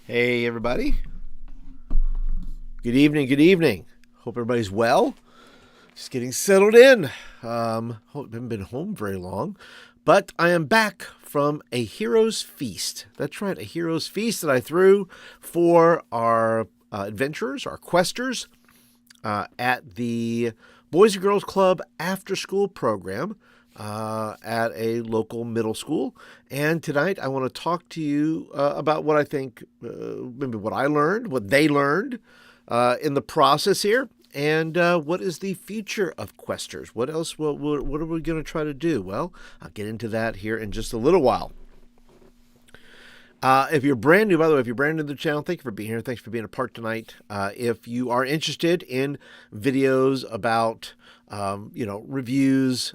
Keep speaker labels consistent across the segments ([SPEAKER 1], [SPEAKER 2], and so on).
[SPEAKER 1] Hey, everybody. Good evening. Good evening. Hope everybody's well. Just getting settled in. Haven't been home very long, but I am back from a hero's feast. That's right, a hero's feast that I threw for our adventurers, our questers, at the Boys and Girls Club after school program at a local middle school. And tonight I want to talk to you about what I think, maybe what I learned, what they learned in the process here, and what is the future of questers. What else? What are we going to try to do? Well, I'll get into that here in just a little while. If you're brand new, by the way, if you're brand new to the channel, thank you for being here. Thanks for being a part tonight. If you are interested in videos about, reviews,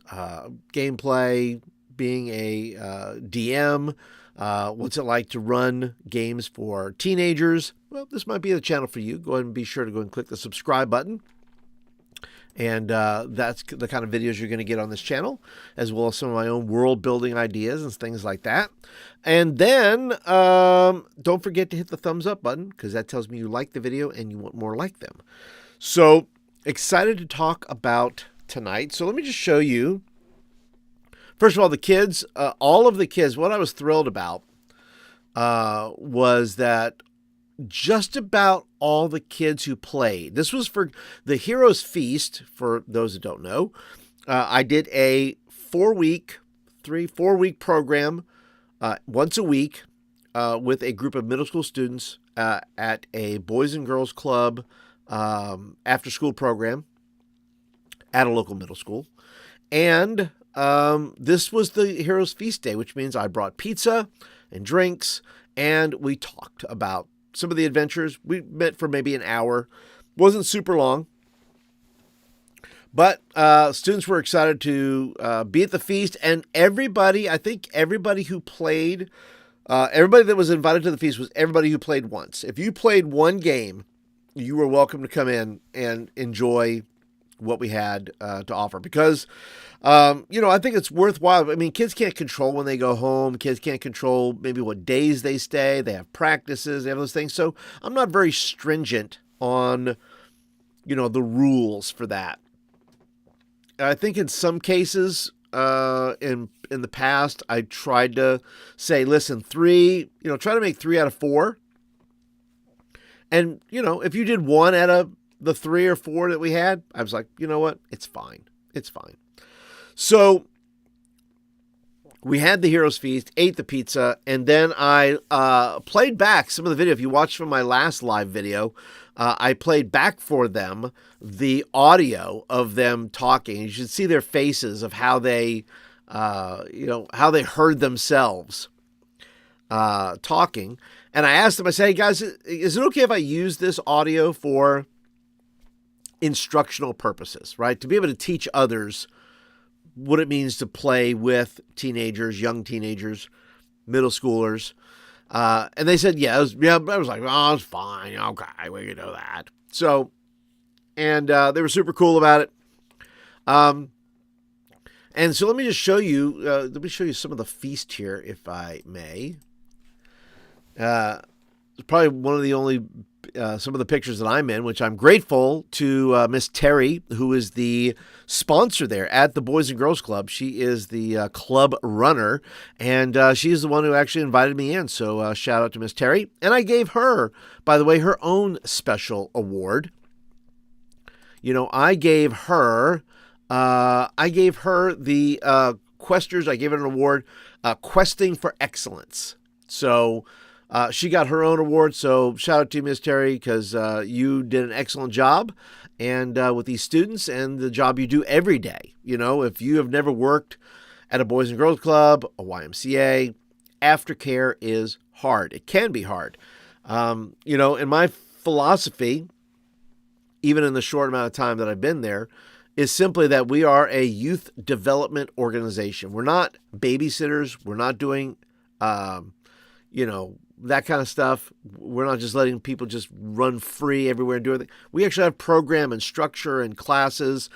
[SPEAKER 1] gameplay, being a DM, what's it like to run games for teenagers, well, this might be the channel for you. Go ahead and be sure to go and click the subscribe button. And that's the kind of videos you're going to get on this channel, as well as some of my own world building ideas and things like that. And then don't forget to hit the thumbs up button, because that tells me you like the video and you want more like them. So excited to talk about tonight. So let me just show you. First of all, the kids, all of the kids, what I was thrilled about was that just about all the kids who played. This was for the Heroes Feast, for those that don't know. I did a 4-week program once a week with a group of middle school students at a Boys and Girls Club after school program at a local middle school. And this was the Heroes Feast Day, which means I brought pizza and drinks, and we talked about some of the adventures. We met for maybe an hour. Wasn't super long. But students were excited to be at the feast. And everybody, I think everybody who played, everybody that was invited to the feast was everybody who played once. If you played one game, you were welcome to come in and enjoy what we had to offer. Because, I think it's worthwhile. I mean, kids can't control when they go home. Kids can't control maybe what days they stay. They have practices. They have those things. So I'm not very stringent on, the rules for that. I think in some cases, in the past, I tried to say, listen, try to make 3 out of 4. And, if you did 1 out of the 3 or 4 that we had, I was like, you know what? It's fine. It's fine. So we had the Heroes Feast, ate the pizza, and then I played back some of the video. If you watched from my last live video, I played back for them the audio of them talking. You should see their faces of how they, how they heard themselves talking. And I asked them, I said, hey guys, is it okay if I use this audio for instructional purposes, right? To be able to teach others what it means to play with teenagers, young teenagers, middle schoolers. And they said, yeah. I was like, oh, it's fine. Okay, we can do that. So, and they were super cool about it. And so let me just show you, some of the feast here, if I may. It's probably one of the only, some of the pictures that I'm in, which I'm grateful to Miss Terry, who is the sponsor there at the Boys and Girls Club. She is the club runner, and she's the one who actually invited me in. So shout out to Miss Terry. And I gave her, by the way, her own special award. I gave her the Questers. I gave her an award, Questing for Excellence. So she got her own award, so shout out to you, Ms. Terry, because you did an excellent job and with these students and the job you do every day. If you have never worked at a Boys and Girls Club, a YMCA, aftercare is hard. It can be hard. In my philosophy, even in the short amount of time that I've been there, is simply that we are a youth development organization. We're not babysitters. We're not doing, that kind of stuff. We're not just letting people just run free everywhere and do everything. We actually have program and structure and classes.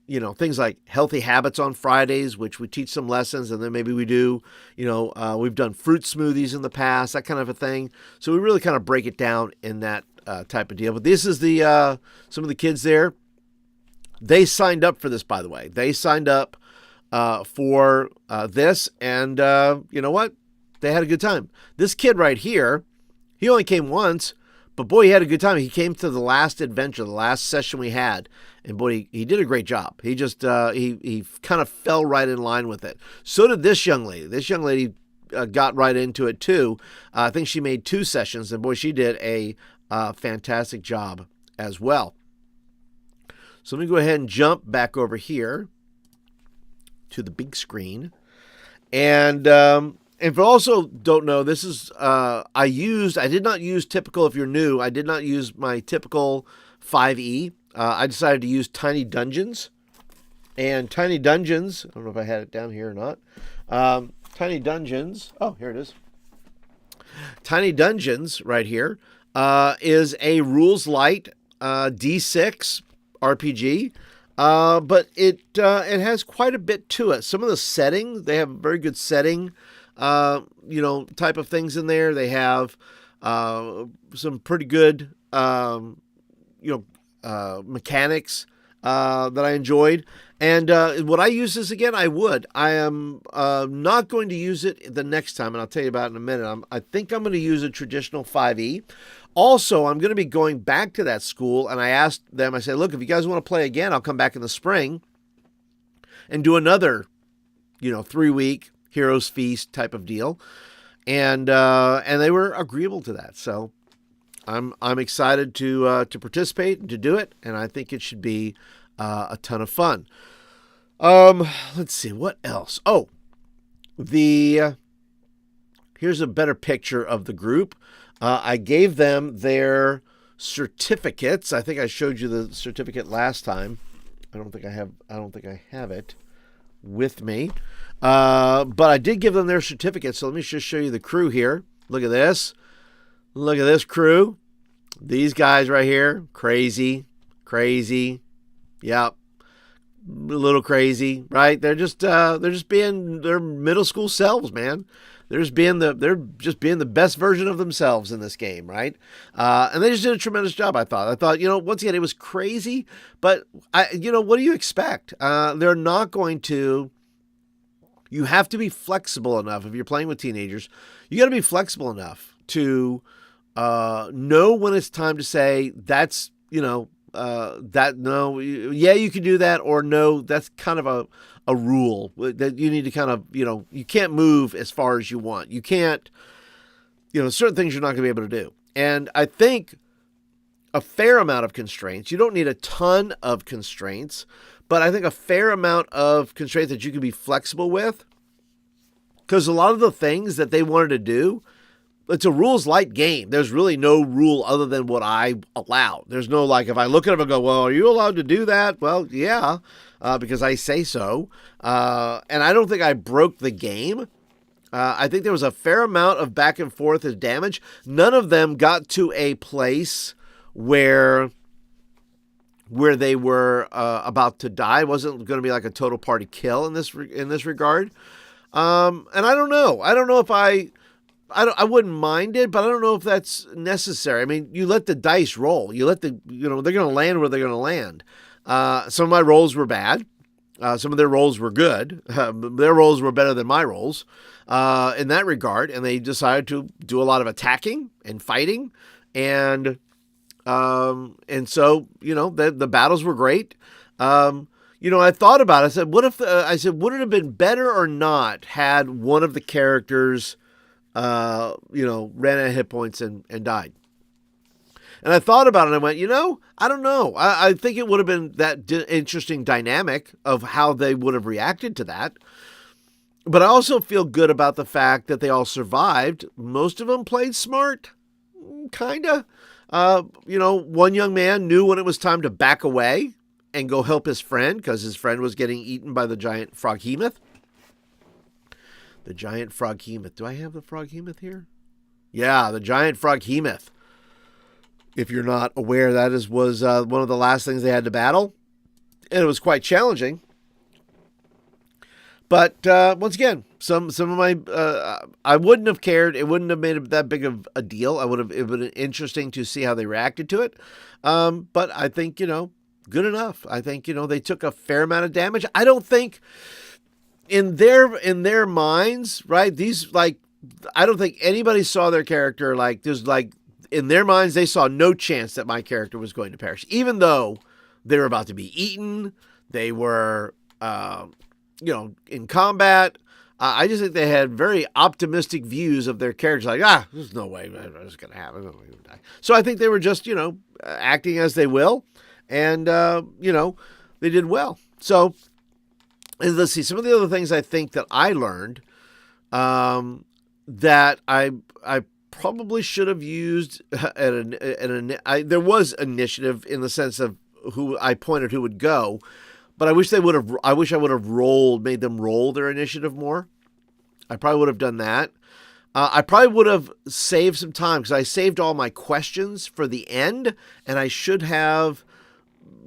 [SPEAKER 1] things like healthy habits on Fridays, which we teach some lessons, and then maybe we do, we've done fruit smoothies in the past, that kind of a thing. So we really kind of break it down in that type of deal. But this is the some of the kids there. They signed up for this, by the way. They signed up for this, and you know what? They had a good time. This kid right here, he only came once, but boy, he had a good time. He came to the last adventure, the last session we had, and boy, he did a great job. He just he kind of fell right in line with it. So did this young lady. This young lady got right into it too. I think she made 2 sessions, and boy, she did a fantastic job as well. So let me go ahead and jump back over here to the big screen. And if you also don't know, this is, I did not use typical, if you're new, I did not use my typical 5e. I decided to use Tiny Dungeons. And Tiny Dungeons, I don't know if I had it down here or not. Tiny Dungeons, oh, here it is. Tiny Dungeons right here is a rules light D6 RPG. But it has quite a bit to it. Some of the settings, they have a very good setting, type of things in there. They have some pretty good, mechanics that I enjoyed. And would I use this again? I would. I am not going to use it the next time, and I'll tell you about it in a minute. I think I'm going to use a traditional 5e. Also, I'm going to be going back to that school, and I asked them, I said, look, if you guys want to play again, I'll come back in the spring and do another, 3-week Heroes Feast type of deal. And they were agreeable to that. So I'm excited to participate and to do it, and I think it should be a ton of fun. Let's see, what else? Oh, here's a better picture of the group. I gave them their certificates. I think I showed you the certificate last time. I don't think I have it with me. But I did give them their certificates. So let me just show you the crew here. Look at this. Look at this crew. These guys right here. Crazy. Yep. A little crazy, right? They're just being their middle school selves, man. They're just being the best version of themselves in this game, right? And they just did a tremendous job, I thought, once again, it was crazy, but what do you expect? They're not going to, you have to be flexible enough. If you're playing with teenagers, you got to be flexible enough to know when it's time to say that's, you can do that, or no, that's kind of a rule that you need to kind of, you can't move as far as you want. You can't, certain things you're not going to be able to do. And I think a fair amount of constraints, you don't need a ton of constraints, but I think a fair amount of constraints that you can be flexible with, because a lot of the things that they wanted to do, it's a rules light game. There's really no rule other than what I allow. There's no, like, if I look at them and go, well, are you allowed to do that? Well, yeah, because I say so. And I don't think I broke the game. I think there was a fair amount of back and forth as damage. None of them got to a place where they were about to die. It wasn't going to be like a total party kill in this regard. And I don't know. I don't know if I wouldn't mind it, but I don't know if that's necessary. I mean, you let the dice roll. You let they're going to land where they're going to land. Some of my rolls were bad. Some of their rolls were good. Their rolls were better than my rolls in that regard. And they decided to do a lot of attacking and fighting. And so, the battles were great. I thought about it. I said, would it have been better or not had one of the characters ran out of hit points and died? And I thought about it and I went, I don't know. I think it would have been that interesting dynamic of how they would have reacted to that. But I also feel good about the fact that they all survived. Most of them played smart, kind of. One young man knew when it was time to back away and go help his friend because his friend was getting eaten by the giant froghemoth. The giant froghemoth. Do I have the froghemoth here? Yeah, the giant froghemoth. If you're not aware, that was one of the last things they had to battle. and it was quite challenging. But once again, some of my I wouldn't have cared. It wouldn't have made that big of a deal. It would have been interesting to see how they reacted to it. But I think good enough. I think they took a fair amount of damage. I don't think in their minds, right? I don't think anybody saw their character in their minds they saw no chance that my character was going to perish, even though they were about to be eaten. They were in combat. I just think they had very optimistic views of their characters. There's no way it's going to happen. So I think they were just, acting as they will. And, they did well. So let's see. Some of the other things I think that I learned that I probably should have used there was initiative in the sense of who I pointed who would go. But I wish I would have made them roll their initiative more. I probably would have done that. I probably would have saved some time because I saved all my questions for the end, and I should have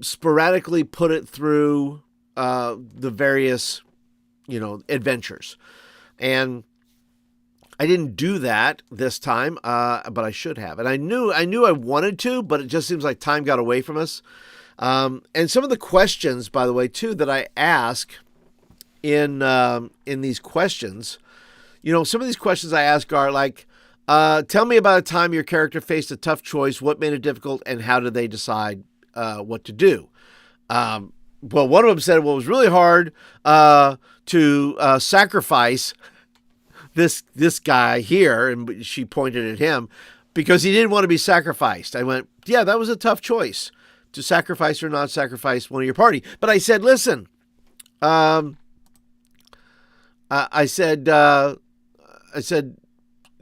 [SPEAKER 1] sporadically put it through the various, adventures. And I didn't do that this time, but I should have. And I knew I wanted to, but it just seems like time got away from us. And some of the questions, by the way, too, that I ask in these questions, some of these questions I ask are like, tell me about a time your character faced a tough choice, what made it difficult, and how did they decide what to do? Well, one of them said, well, it was really hard to sacrifice this guy here, and she pointed at him, because he didn't want to be sacrificed. I went, yeah, that was a tough choice. To sacrifice or not sacrifice one of your party. But I said, listen, I said,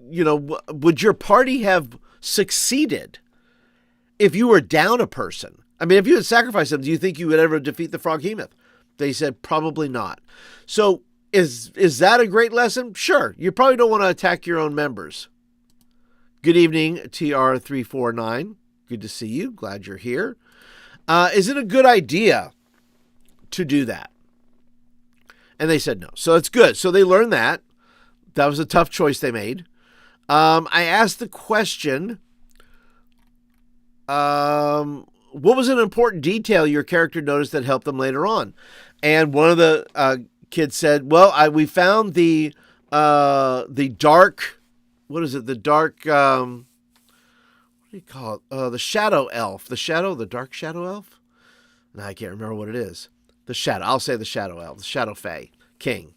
[SPEAKER 1] would your party have succeeded if you were down a person? I mean, if you had sacrificed them, do you think you would ever defeat the Froghemoth? They said, probably not. So is that a great lesson? Sure. You probably don't want to attack your own members. Good evening, TR349. Good to see you. Glad you're here. Is it a good idea to do that? And they said no. So it's good. So they learned that. That was a tough choice they made. I asked the question, what was an important detail your character noticed that helped them later on? And one of the kids said, well, we found the dark, what is it? The dark, what do you call it? The shadow elf. The dark shadow elf? No, I can't remember what it is. I'll say the shadow elf. The shadow Fey king.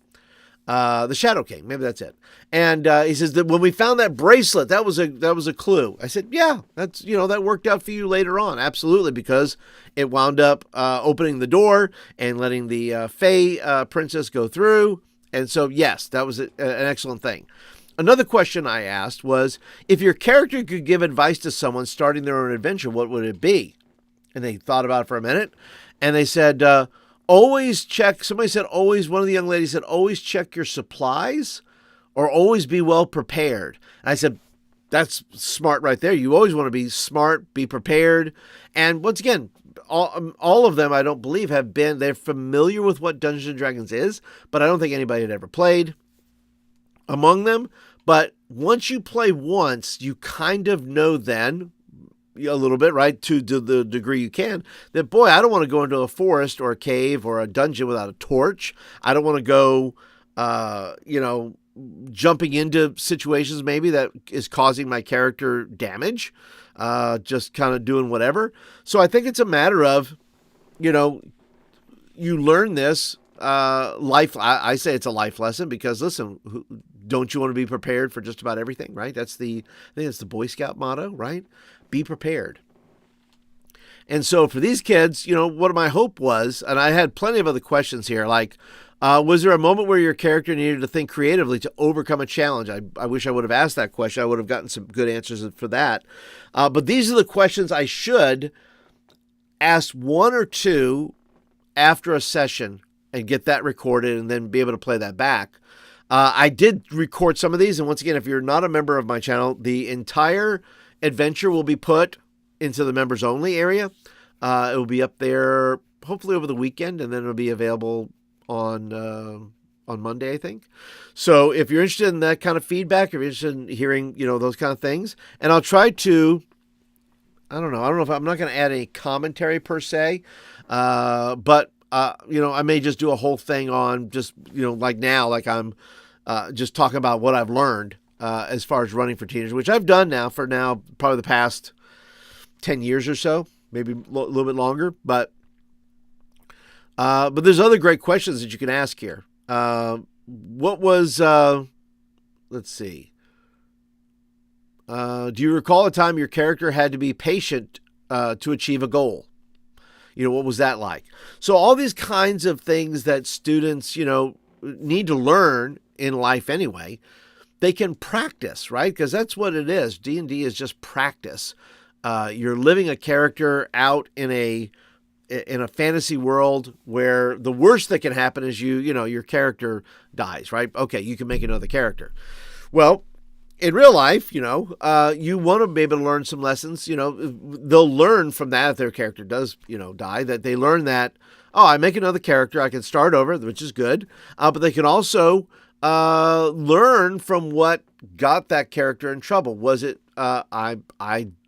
[SPEAKER 1] The Shadow King. Maybe that's it. And he says that when we found that bracelet, that was a clue. I said, yeah, that's, that worked out for you later on. Absolutely. Because it wound up opening the door and letting the Fey princess go through. And so, yes, that was an excellent thing. Another question I asked was, if your character could give advice to someone starting their own adventure, what would it be? And they thought about it for a minute, and they said, always check, somebody said always, one of the young ladies said, always check your supplies, or always be well prepared. And I said, that's smart right there. You always want to be smart, be prepared. And once again, all of them, I don't believe, they're familiar with what Dungeons & Dragons is, but I don't think anybody had ever played among them. But once you play once, you kind of know then a little bit, right, to the degree you can, that, boy, I don't want to go into a forest or a cave or a dungeon without a torch. I don't want to go, jumping into situations maybe that is causing my character damage, just kind of doing whatever. So I think it's a matter of, you learn this life. I say it's a life lesson because, listen, don't you want to be prepared for just about everything, right? I think it's the Boy Scout motto, right? Be prepared. And so for these kids, what my hope was, and I had plenty of other questions here, like, was there a moment where your character needed to think creatively to overcome a challenge? I wish I would have asked that question. I would have gotten some good answers for that. But these are the questions I should ask one or two after a session and get that recorded and then be able to play that back. I did record some of these. And once again, if you're not a member of my channel, the entire adventure will be put into the members only area. It will be up there hopefully over the weekend, and then it'll be available on Monday, I think. So if you're interested in that kind of feedback, if you're interested in hearing, those kind of things, and I'll try to, I don't know if I'm not going to add any commentary per se, but I may just do a whole thing on just, like now, like I'm just talking about what I've learned as far as running for teenagers, which I've done now for probably the past 10 years or so, maybe a little bit longer, but there's other great questions that you can ask here. What was, let's see. Do you recall a time your character had to be patient to achieve a goal? What was that like? So all these kinds of things that students, need to learn in life anyway, they can practice, right? Because that's what it is. D&D is just practice. You're living a character out in a fantasy world where the worst that can happen is your character dies, right? Okay, you can make another character. Well, in real life, you want to be able to learn some lessons. They'll learn from that if their character does, die, that they learn that, I make another character, I can start over, which is good. But they can also learn from what got that character in trouble. Was it I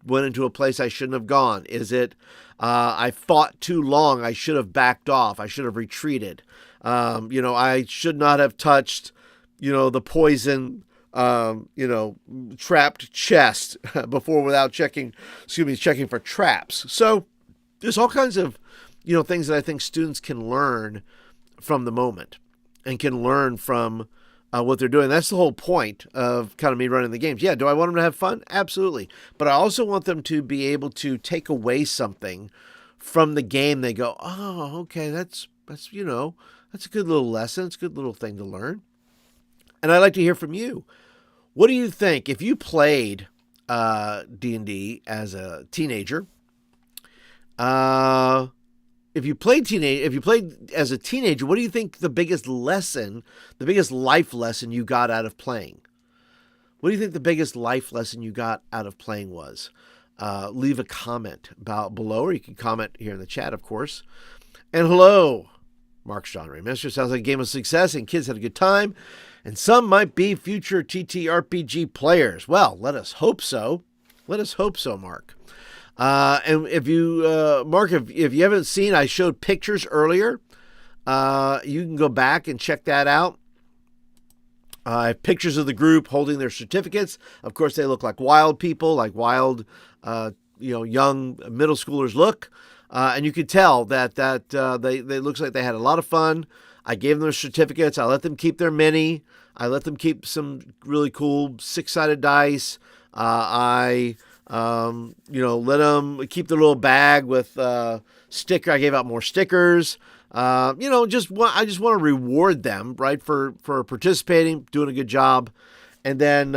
[SPEAKER 1] went into a place I shouldn't have gone? Is it I fought too long, I should have backed off, I should have retreated? I should not have touched, the poison trapped chest before without checking for traps. So there's all kinds of, things that I think students can learn from the moment and can learn from what they're doing. That's the whole point of kind of me running the games. Yeah. Do I want them to have fun? Absolutely. But I also want them to be able to take away something from the game. They go, oh, okay. That's a good little lesson. It's a good little thing to learn. And I'd like to hear from you. What do you think if you played D&D as a teenager? If you played as a teenager, what do you think the biggest life lesson you got out of playing? What do you think the biggest life lesson you got out of playing was? Leave a comment below, or you can comment here in the chat, of course. And hello, Mark's Genre Remaster. Sounds like a game of success and kids had a good time. And some might be future TTRPG players. Well, let us hope so. Let us hope so, Mark. And if you, Mark, if you haven't seen, I showed pictures earlier. You can go back and check that out. I have pictures of the group holding their certificates. Of course, they look like wild people, like wild, young middle schoolers look. And you could tell that they looks like they had a lot of fun. I gave them their certificates. I let them keep their mini. I let them keep some really cool 6-sided dice. I let them keep their little bag with sticker. I gave out more stickers. I just want to reward them, right, for participating, doing a good job. And then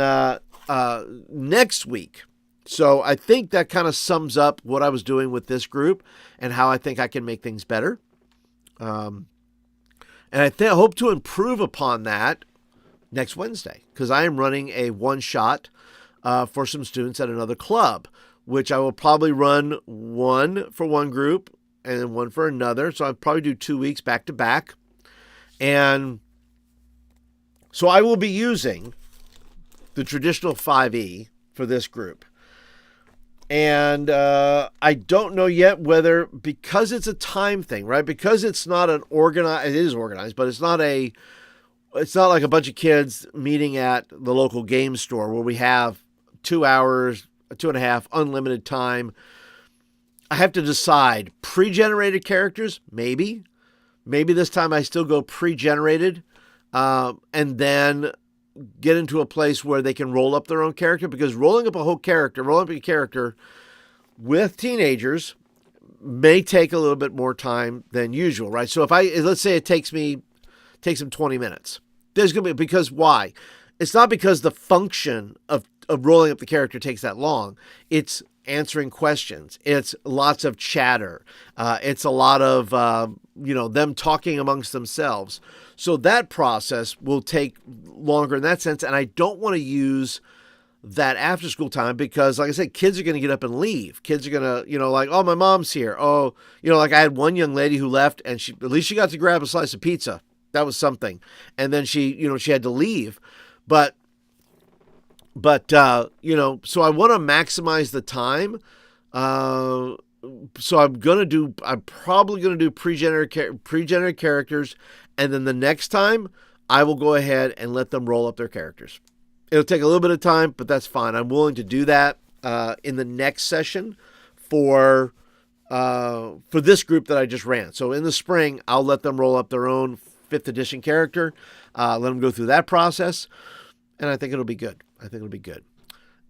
[SPEAKER 1] next week, so I think that kind of sums up what I was doing with this group and how I think I can make things better. And I hope to improve upon that next Wednesday, because I am running a one-shot for some students at another club, which I will probably run one for one group and then one for another. So I'll probably do 2 weeks back to back. And so I will be using the traditional 5e for this group. And I don't know yet whether, because it's a time thing, right? Because it's not it is organized, but it's not like a bunch of kids meeting at the local game store where we have 2 hours, 2.5, unlimited time. I have to decide. Pre-generated characters, maybe. Maybe this time I still go pre-generated and then get into a place where they can roll up their own character, because rolling up a character with teenagers may take a little bit more time than usual, right? So let's say it takes them 20 minutes. There's going to be, because why? It's not because the function of rolling up the character takes that long. It's answering questions. It's lots of chatter. It's a lot of, them talking amongst themselves. So that process will take longer in that sense. And I don't want to use that after school time, because like I said, kids are going to get up and leave. Kids are going to, like, oh, my mom's here. Oh, like I had one young lady who left, and at least she got to grab a slice of pizza. That was something. And then she had to leave. But so I want to maximize the time. So I'm probably going to do pre-generated characters. And then the next time I will go ahead and let them roll up their characters. It'll take a little bit of time, but that's fine. I'm willing to do that in the next session for this group that I just ran. So in the spring, I'll let them roll up their own 5th edition character, let them go through that process, and I think it'll be good.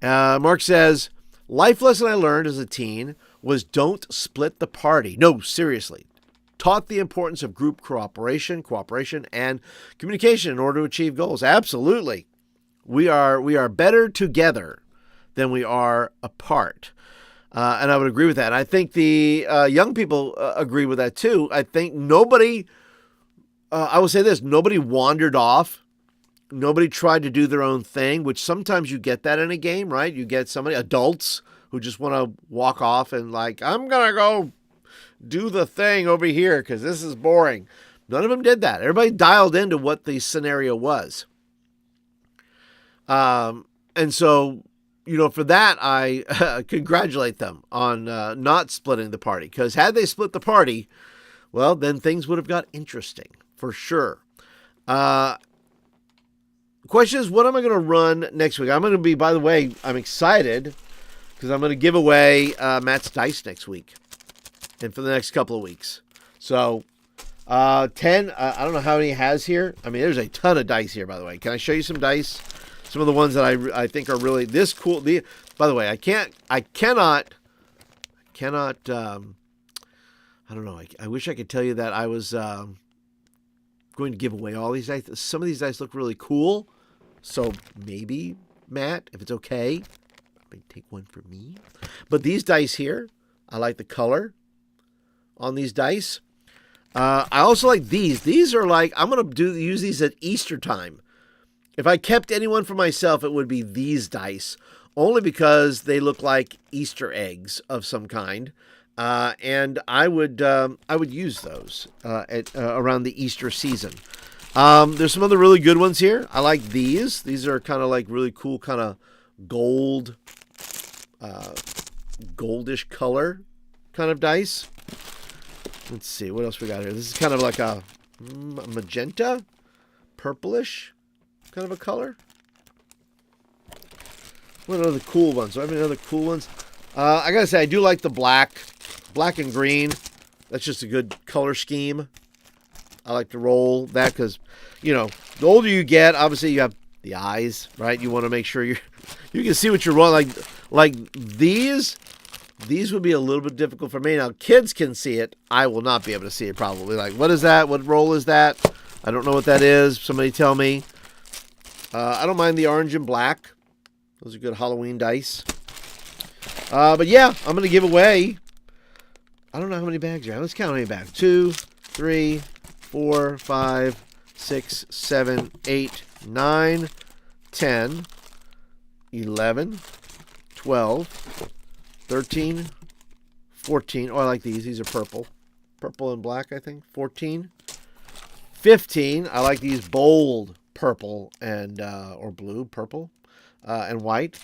[SPEAKER 1] Mark says, life lesson I learned as a teen was don't split the party. No, seriously. Taught the importance of group cooperation, and communication in order to achieve goals. Absolutely. We are better together than we are apart. And I would agree with that. I think the young people agree with that too. I think I will say this, nobody wandered off. Nobody tried to do their own thing, which sometimes you get that in a game, right? You get adults who just want to walk off and like, I'm going to go do the thing over here because this is boring. None of them did that. Everybody dialed into what the scenario was. And so, for that, I congratulate them on not splitting the party, because had they split the party, well, then things would have got interesting for sure. Question is, what am I going to run next week? I'm going to be, by the way, I'm excited because I'm going to give away Matt's dice next week and for the next couple of weeks. So 10, I don't know how many he has here. I mean, there's a ton of dice here, by the way. Can I show you some dice? Some of the ones that I think are really this cool. By the way, I cannot, I don't know. I wish I could tell you that I was going to give away all these dice. Some of these dice look really cool. So maybe, Matt, if it's okay, maybe take one for me. But these dice here, I like the color on these dice. I also like these. These are like, I'm going to use these at Easter time. If I kept anyone for myself, it would be these dice, only because they look like Easter eggs of some kind, and I would use those around the Easter season. There's some other really good ones here. I like these. These are kind of like really cool, kind of gold, goldish color kind of dice. Let's see what else we got here. This is kind of like a magenta, purplish kind of a color. What are the cool ones? Do I have any other cool ones? I gotta say, I do like the black and green. That's just a good color scheme. I like to roll that because, the older you get, obviously you have the eyes, right? You want to make sure you can see what you're rolling. Like these would be a little bit difficult for me. Now, kids can see it. I will not be able to see it probably. Like, what is that? What roll is that? I don't know what that is. Somebody tell me. I don't mind the orange and black. Those are good Halloween dice. But yeah, I'm going to give away, I don't know how many bags you have. Let's count how many bags. 2, 3, 4, 5, 6, 7, 8, 9, 10, 11, 12, 13, 14. Oh, I like these. These are purple. Purple and black, I think. 14. 15. I like these bold purple and or blue, purple, and white.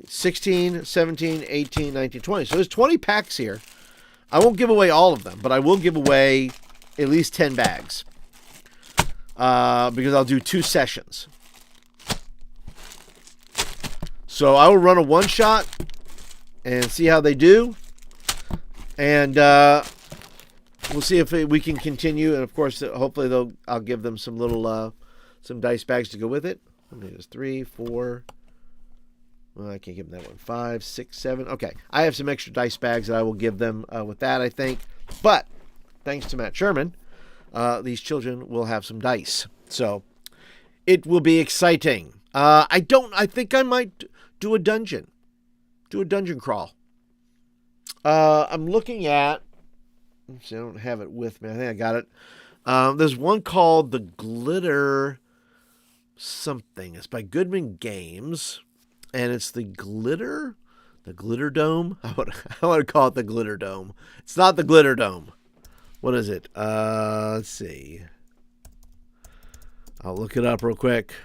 [SPEAKER 1] 16, 17, 18, 19, 20. So there's 20 packs here. I won't give away all of them, but I will give away at least 10 bags because I'll do 2 sessions. So I will run a one-shot and see how they do. And we'll see if we can continue. And, of course, hopefully I'll give them some little some dice bags to go with it. There's 3, 4. Well, I can't give them that one. 5, 6, 7. Okay. I have some extra dice bags that I will give them with that, I think. But thanks to Matt Sherman, these children will have some dice. So it will be exciting. I think I might do a dungeon. Do a dungeon crawl. I'm looking at, let's see, I don't have it with me. I think I got it. There's one called The Glitter something. It's by Goodman Games. and it's the glitter dome. I want to call it the glitter dome. It's not the glitter dome. What is it? Let's see. I'll look it up real quick.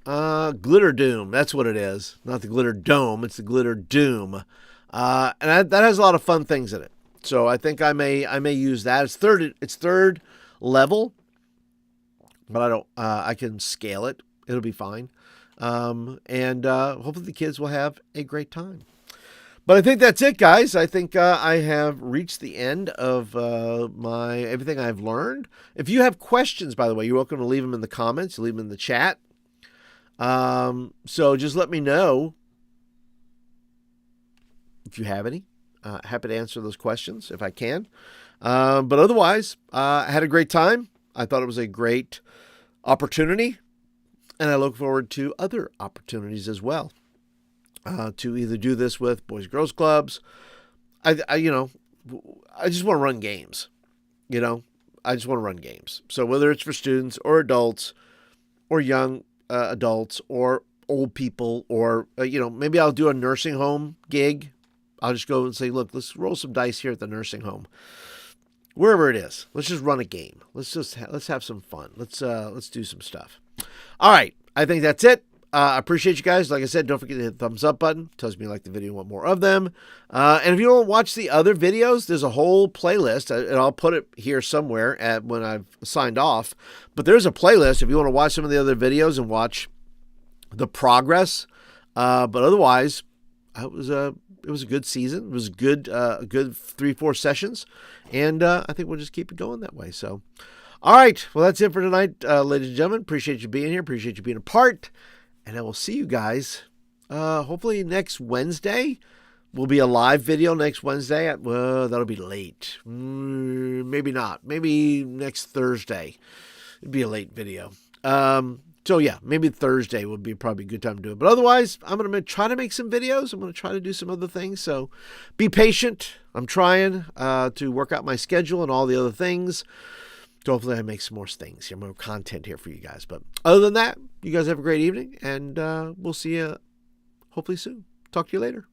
[SPEAKER 1] Glitter Doom. That's what it is. Not the glitter dome. It's the glitter doom. And that has a lot of fun things in it. So I think I may use that. It's third level, but I can scale it. It'll be fine. And hopefully the kids will have a great time. But I think that's it, guys. I think I have reached the end of everything I've learned. If you have questions, by the way, you're welcome to leave them in the comments. Leave them in the chat. So just let me know if you have any. Happy to answer those questions if I can. But otherwise, I had a great time. I thought it was a great opportunity, and I look forward to other opportunities as well. To either do this with Boys and Girls Clubs. I just want to run games. I just want to run games. So whether it's for students or adults or young adults or old people or, maybe I'll do a nursing home gig. I'll just go and say, look, let's roll some dice here at the nursing home. Wherever it is, let's just run a game. Let's have some fun. Let's do some stuff. All right. I think that's it. I appreciate you guys. Like I said, don't forget to hit the thumbs up button. Tells me you like the video and want more of them. And if you don't watch the other videos, there's a whole playlist. And I'll put it here somewhere when I've signed off. But there's a playlist if you want to watch some of the other videos and watch the progress. But otherwise, it was a good season. It was a good 3-4 sessions. And I think we'll just keep it going that way. So, all right. Well, that's it for tonight, ladies and gentlemen. Appreciate you being here. Appreciate you being a part. And I will see you guys hopefully next Wednesday. Will be a live video next Wednesday. Well, that'll be late. Maybe not. Maybe next Thursday. It'd be a late video. So yeah, maybe Thursday would be probably a good time to do it. But otherwise, I'm going to try to make some videos. I'm going to try to do some other things. So be patient. I'm trying to work out my schedule and all the other things. So hopefully I make some more things here, more content here for you guys. But other than that, you guys have a great evening, and we'll see you hopefully soon. Talk to you later.